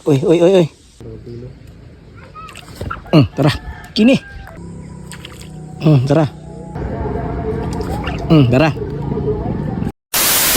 Uy, uy, uy, uy. Tara. Kini. Tara. Tara.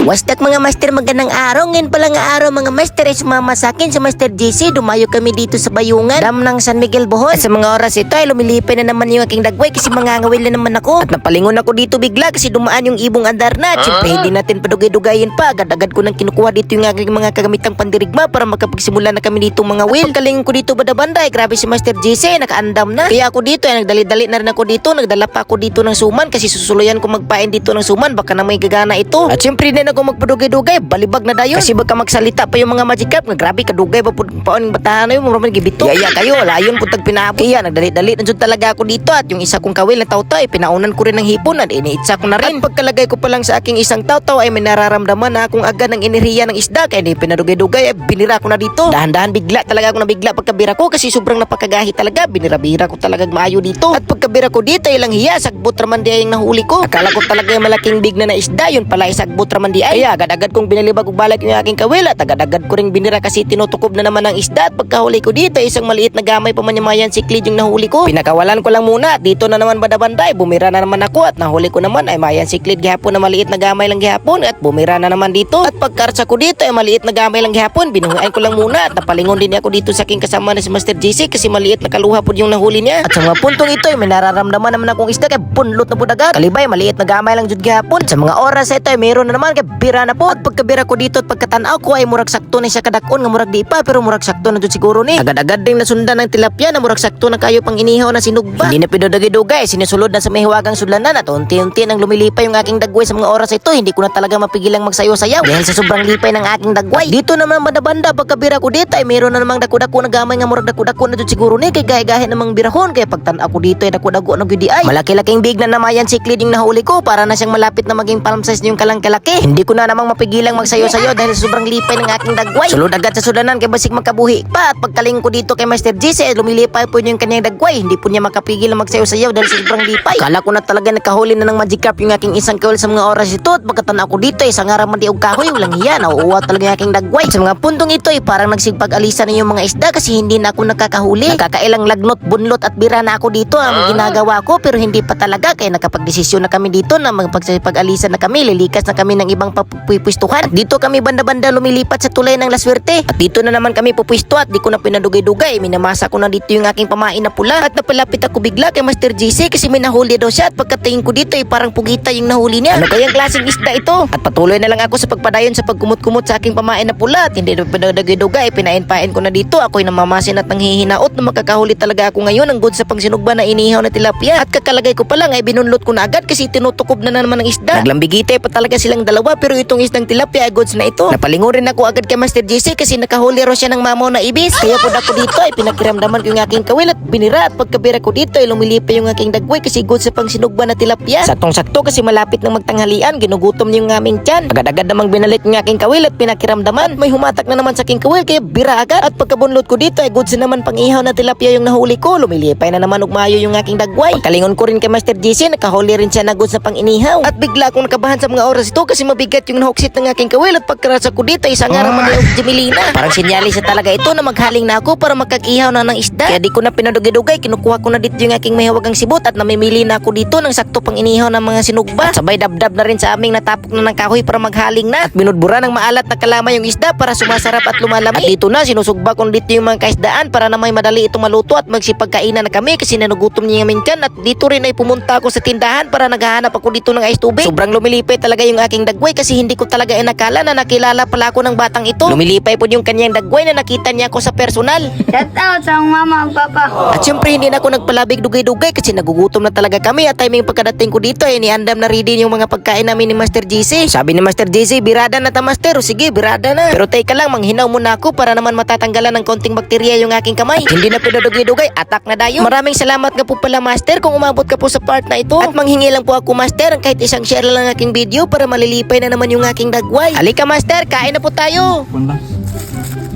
What's that mga master, magandang araw. Ngayon pala nga araw mga master ay sumama sa akin sa Master JC. Dumayo kami dito sa Bayungan, dam ng San Miguel, Bohol. At sa mga oras ito ay lumilipay na naman yung aking dagway kasi mangangawil na naman ako. At napalingon ako dito bigla kasi dumaan yung ibong andar na. At syempre hindi natin padugay-dugayin pa. Agad-agad ko nang kinukuha dito yung aking mga kagamitang pandirigma para makapagsimula na kami dito mga will. At pagkalingon ko dito banda-banda ay grabe si Master JC, nakaandam na. Kaya ako dito ay nagdali-dali na rin ako dito. Nagdala pa ako dito ng suman kasi susuluyan ko magpain dito ng suman. Baka na may gagana ito. At syempre din ako magpadugay-dugay, balibag na dayon. Kasi baka magsalita pa yung mga magikap, nga grabe kadugay pa paon batahan na yung mura man gibito. Yaya kayo, layon pud tag pinabot. Kaya nagdali-dali na jud talaga ako dito at yung isa kong kawil na tawtaw ay pinaunan ko rin ng hipon at iniitsa ko na rin. At pagkalagay ko pa lang sa aking isang tawtaw ay may nararamdaman na akong agad ng enerhiya ng isda kaya di pinadugay-dugay ay binira ko na dito. Dahan-dahan bigla talaga ako nabigla pagkabira ko kasi sobrang napakagahi talaga. Binira-bira ko talaga maayo dito. At pagkabira ko dito ay lang hiya, sagbot raman di ay yung nahuli ko. Akala ko talaga yung malaking big na isda, yun pala ay sagbot raman di ay. Kaya agad-agad kong binalibag og balak yung aking kawil at agad-agad ko ring binira kasi tinutukob na naman ang isda. At pagkahuli ko dito isang maliit na gamay pa man yung mayan siklid yung nahuli ko. Pinakawalan ko lang muna at dito na naman banda-banday bumira na naman ako at nahuli ko naman ay mayan siklid gihapon na maliit na gamay lang gihapon at bumira na naman dito. At pagkarsa ko dito ay maliit na gamay lang gihapon, binuhain ko lang muna at napalingon din ako dito sa aking kasama na si Master JC kasi maliit na kaluha po yung nahuli niya. At sa mga puntong ito ay may nararamdaman naman akong isda kay punlot na po dagat. Kalibay maliit na gamay lang jud gihapon. At sa mga oras ito ay meron na naman kay bira na po. At pagkabira ko dito at pagkatanaw ko ay murag sakto na siya kadakon nga murag di pa pero murag sakto na jud siguro ni. Agad-agad ding nasundan ng tilapia na murag sakto na kayo pang inihaw na sinugba. Hindi na pinadugay-dugay, sinisulod na sa may hiwagang sudlanan at unti-unti nang lumilipay yung aking dagway sa mga oras ito. Hindi ko na talaga mapigilang magsayaw-sayaw dahil sa sobrang lipay ng aking dagway. Dito naman banda-banda pagkabira ko dito ay meron na namang dako-dako na gamay nga murag dako-dako na jud siguro ni kay gahe-gahe namang birahon kaya pagtan-aw ko dito ay dako-dako na gyud ay. Malaki-laking big na namayan siklid yung nahuli ko para na siyang malapit na maging palm size yung kalang-kalaki. Hindi ko na namang mapigilang magsayaw-sayaw dahil sa sobrang lipay ng aking dagway. Sulod agad sa sudanan kay basig makabuhi pa at pagkaling ko dito kay Master JC ay lumilipay po yung kanyang dagway. Hindi po niya makapigil na magsayaw-sayaw dahil sa sobrang lipay. Kala ko na talaga nakahuli na ng magic carp yung aking isang kawil sa mga oras ito at pagkatanaw ko dito ay sangarang man di og kahoy walang hiya, nauuwa talaga yung aking dagway. Sa mga puntong ito ay parang nagsipag-alisan na yung mga isda kasi hindi na ako nakakahuli. Nakakailang lagnot, bunlot at bira na ako dito ang ginagawa ko pero hindi pa talaga kaya nakapagdesisyon na kami dito na magpagsipag-alisan na kami, lilikas na kami ng ibang pupwistuhan. At dito kami banda-banda lumilipat sa tulay ng Laswerte. At dito na naman kami pupwisto at di ko na pinadugay-dugay. Minamasa ko na dito yung aking pamain na pula at napalapit ako bigla kay Master JC kasi may nahuli daw siya at pagkatingin ko dito ay parang pugita yung nahuli niya. Ano kayang klaseng isda ito? At patuloy na lang ako sa pagpadayon sa pagkumot-kumot sa aking pamain na pula at hindi na pinadugay-dugay. Pinain-pain ko na dito. Ako'y namamasin at nanghihinaot na makakahuli talaga ako ngayon ang good sa pangsinugba na inihaw na tilapia. At kakalagay ko pa lang ay binunlot ko na agad kasi tinutukob na naman ng isda. Naglambigite pa talaga silang dalawa pero itong isdang tilapia ay goods na ito. Napalingon rin ako agad kay Master JC kasi nakahuli raw siya ng mamaw na ibis. Kaya po ako dito ay pinakiramdaman ko yung aking kawil at binira at pagkabira ko dito ay lumilipay yung aking dagway kasi good sa pangsinugba na tilapia. Saktong-sakto kasi malapit ng magtanghalian, ginugutom niyo yung aming tiyan. Agad-agad namang binalik yung aking kawil at pinakiramdaman. May humatak na naman sa aking kawil kaya bira agad at pagkabunlot ko dito ay good sa naman pang ihaw na tilapia yung nahuli ko. Lumilipay na naman ugmayo yung aking dagway. Pagkalingon ko rin kay Master JC, nakahuli rin siya na good sa pang inihaw. At bigla akong nakabahan sa mga oras ito kasi mabigat yung nahuksit ng aking kawil at pagkarasa ko dito ay sangarang manayog Jemelina. Parang sinyalis sa talaga ito na maghaling na ako para magkag-ihaw na ng isda. Kaya di ko na pinadugay-dugay, kinukuha ko na dito yung aking mahiwagang sibot at namimili na ako dito ng sakto pang inihaw ng mga sinugba. At sabay dabdab na rin sa aming natapok na ng kahoy para maghaling na. At binudbura ng maalat na kalamay yung isda para sumasarap at lumalami. At dito na sinusugba ko dito yung mga kaisdaan para na may madali itong maluto at magsipagkainan na kami kasi nanugutom niya yung tiyan. At dito rin ay pumunta ako sa tindahan para naghahanap ako dito ng ice tubig. Sobrang lumilipay talaga yung aking dagway kasi hindi ko talaga inakala na nakilala pala ako ng batang ito. Lumilipay po yung kanyang dagway na nakita niya ako sa personal. Shout out sa mama at papa. At syempre hindi na ako nagpalabig dugay-dugay kasi nagugutom na talaga kami at timing pagkadating ko dito ay niandam na ready yung mga pagkain namin ni Master JC. Sabi ni Master JC, birada na ta Master. O sige, birada na. Pero teka lang, manghinaw muna ako para naman matatanggalan ng konting bakterya yung aking kamay. Hindi na pinadugay-dugay, atak na dayo. Maraming salamat nga po pala Master kung umabot ka po sa part na ito. At manghingi lang po ako Master kahit isang share lang ang aking video para malilipay na naman yung aking dagway. Halika Master, kain na po tayo. Punta.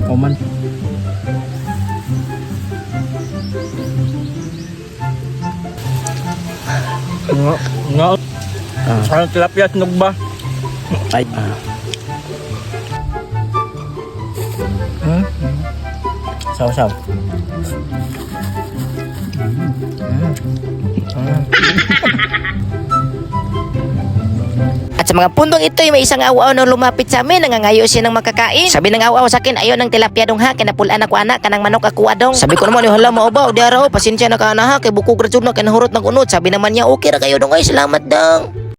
Oman. Nga. Ano tilapia sinugba? Ay. Saw-saw. At sa mga puntong ito, may isang aw-aw na lumapit sa amin, nangangayo siya ng makakain. Sabi ng aw-aw sa akin, ayaw ng tilapia dong ha, kinapulaan ako anak, kanang manok ako adong. Sabi ko naman, hala mo ba, di araw, pasensya na ka na ha, kay bukog radyog na kinahurot ng unod. Sabi naman niya, okay ra kayo dong, ay salamat dong.